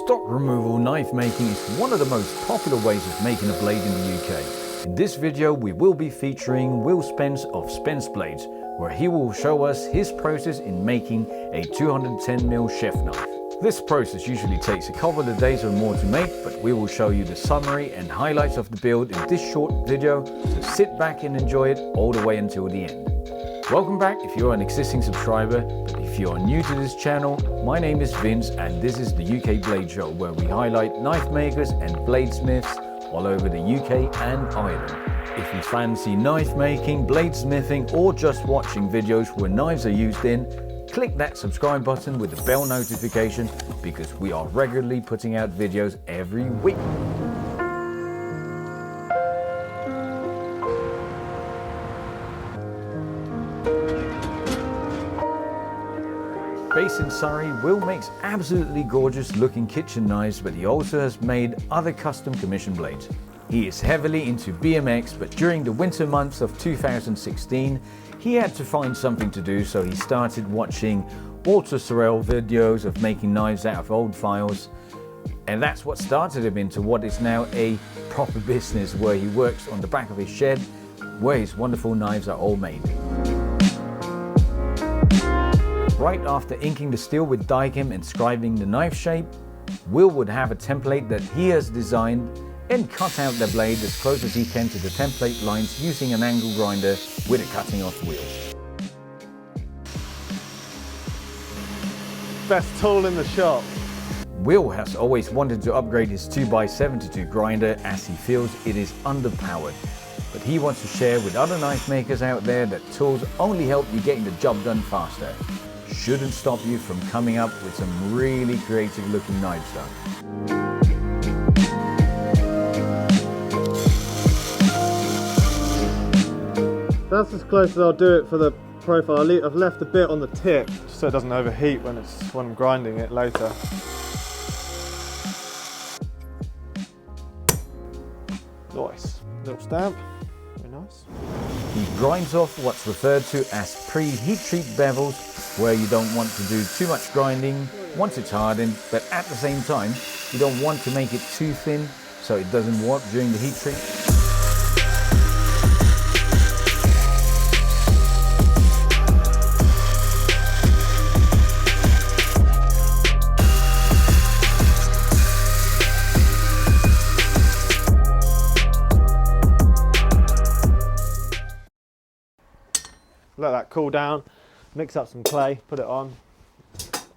Stock removal knife making is one of the most popular ways of making a blade in the UK. In this video we will be featuring Will Spence of Spence Blades, where he will show us his process in making a 210mm chef knife. This process usually takes a couple of days or more to make, but we will show you the summary and highlights of the build in this short video, so sit back and enjoy it all the way until the end. Welcome back if you're an existing subscriber, but if you are new to this channel, my name is Vince and this is the UK Blade Show, where we highlight knife makers and bladesmiths all over the UK and Ireland. If you fancy knife making, bladesmithing, or just watching videos where knives are used in, click that subscribe button with the bell notification, because we are regularly putting out videos every week. Based in Surrey, Will makes absolutely gorgeous looking kitchen knives, but he also has made other custom commission blades. He is heavily into BMX, but during the winter months of 2016, he had to find something to do, so he started watching Surrey videos of making knives out of old files. And that's what started him into what is now a proper business, where he works on the back of his shed, where his wonderful knives are all made. Right after inking the steel with die-chem and scribing the knife shape, Will would have a template that he has designed and cut out the blade as close as he can to the template lines using an angle grinder with a cutting off wheel. Best tool in the shop. Will has always wanted to upgrade his 2x72 grinder, as he feels it is underpowered. But he wants to share with other knife makers out there that tools only help you getting the job done faster. Shouldn't stop you from coming up with some really creative looking knives though. That's as close as I'll do it for the profile. I've left a bit on the tip just so it doesn't overheat when I'm grinding it later. Nice. Little stamp. Very nice. He grinds off what's referred to as pre-heat treat bevels, where you don't want to do too much grinding once it's hardened, but at the same time you don't want to make it too thin so it doesn't warp during the heat treat. Let that cool down, mix up some clay, put it on,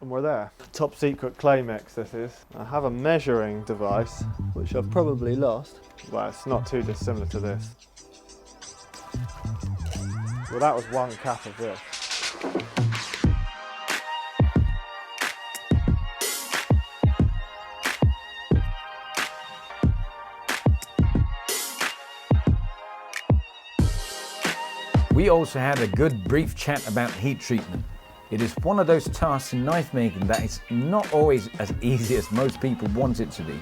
and we're there. Top secret clay mix this is. I have a measuring device, which I've probably lost. Well, it's not too dissimilar to this. Well, that was one cap of this. We also had a good brief chat about heat treatment. It is one of those tasks in knife making that is not always as easy as most people want it to be.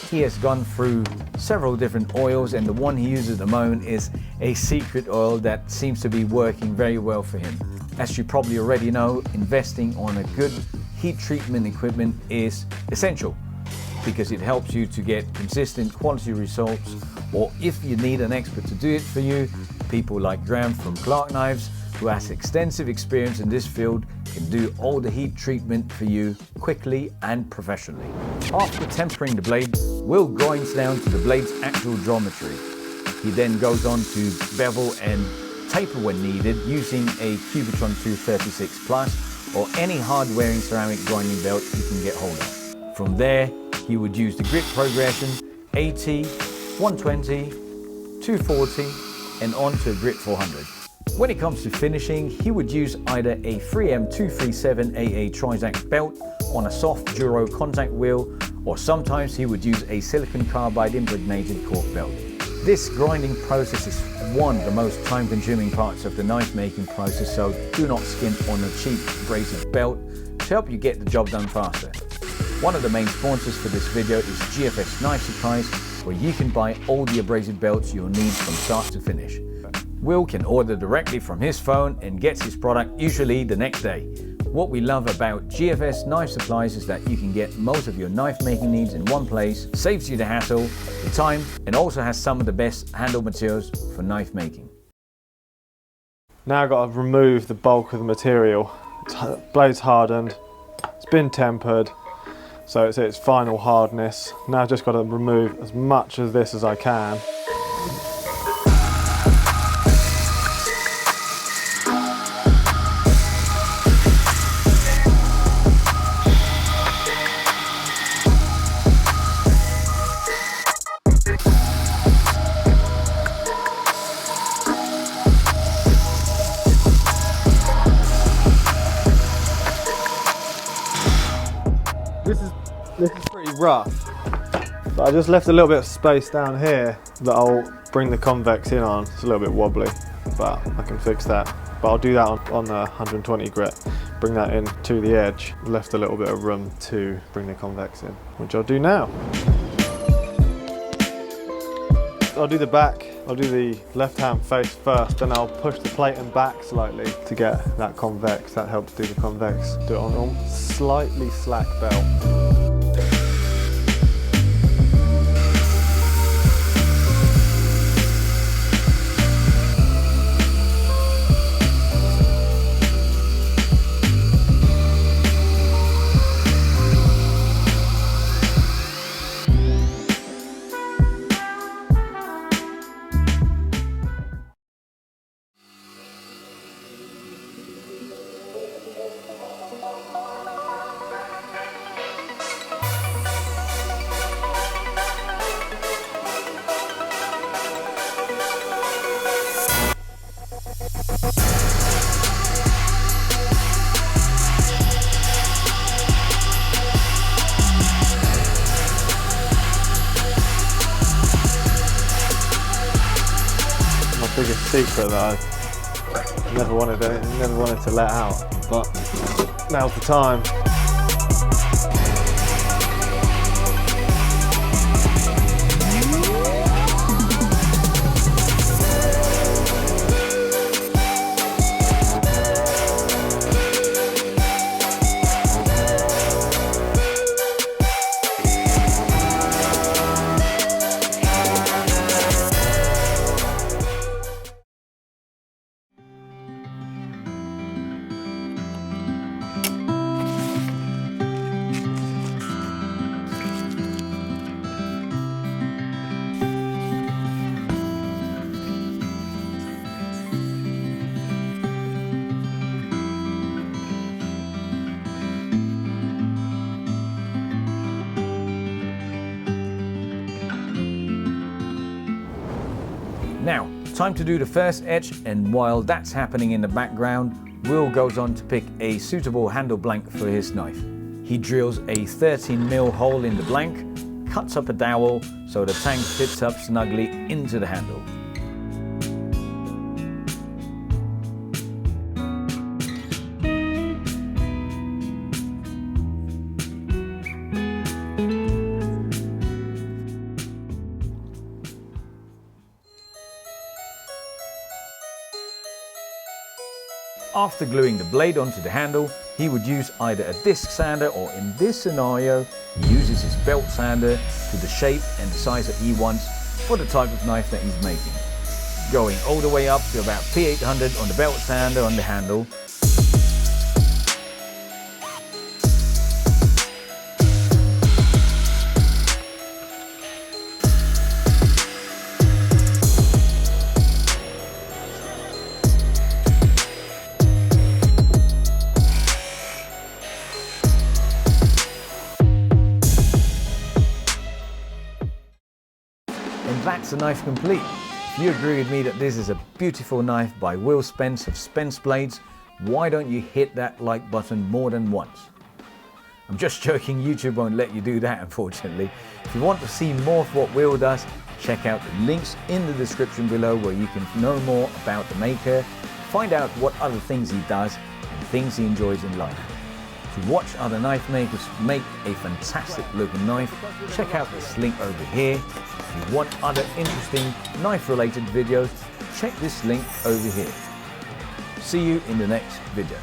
He has gone through several different oils, and the one he uses at the moment is a secret oil that seems to be working very well for him. As you probably already know, investing on a good heat treatment equipment is essential, because it helps you to get consistent quality results, or if you need an expert to do it for you, people like Graham from Clark Knives, who has extensive experience in this field, can do all the heat treatment for you quickly and professionally. After tempering the blade, Will grinds down to the blade's actual geometry. He then goes on to bevel and taper when needed, using a Cubitron 236 Plus or any hard-wearing ceramic grinding belt you can get hold of. From there, he would use the grit progression 80, 120, 240 and on to a grit 400. When it comes to finishing, he would use either a 3M237 AA Trizact belt on a soft Duro contact wheel, or sometimes he would use a silicon carbide impregnated cork belt. This grinding process is one of the most time-consuming parts of the knife making process, so do not skimp on a cheap abrasive belt to help you get the job done faster. One of the main sponsors for this video is GFS Knife Supplies, where you can buy all the abrasive belts you'll need from start to finish. Will can order directly from his phone and gets his product usually the next day. What we love about GFS Knife Supplies is that you can get most of your knife making needs in one place, saves you the hassle, the time, and also has some of the best handle materials for knife making. Now I've got to remove the bulk of the material. Blade's hardened, it's been tempered, so it's its final hardness. Now I've just got to remove as much of this as I can. This is pretty rough, but I just left a little bit of space down here that I'll bring the convex in on. It's a little bit wobbly, but I can fix that. But I'll do that on the 120 grit, bring that in to the edge, left a little bit of room to bring the convex in, which I'll do now. I'll do the back, I'll do the left-hand face first, then I'll push the platen back slightly to get that convex. That helps do the convex. Do it on a slightly slack belt. Biggest secret that I never wanted to let out, but now's the time. Now, time to do the first edge, and while that's happening in the background, Will goes on to pick a suitable handle blank for his knife. He drills a 13mm hole in the blank, cuts up a dowel so the tang fits up snugly into the handle. After gluing the blade onto the handle, he would use either a disc sander, or in this scenario, he uses his belt sander to the shape and the size that he wants for the type of knife that he's making. Going all the way up to about P800 on the belt sander on the handle. And that's the knife complete. If you agree with me that this is a beautiful knife by Will Spence of Spence Blades, why don't you hit that like button more than once? I'm just joking, YouTube won't let you do that unfortunately. If you want to see more of what Will does, check out the links in the description below where you can know more about the maker, find out what other things he does and things he enjoys in life. To watch other knife makers make a fantastic looking knife, check out this link over here. If you want other interesting knife related videos, check this link over here. See you in the next video.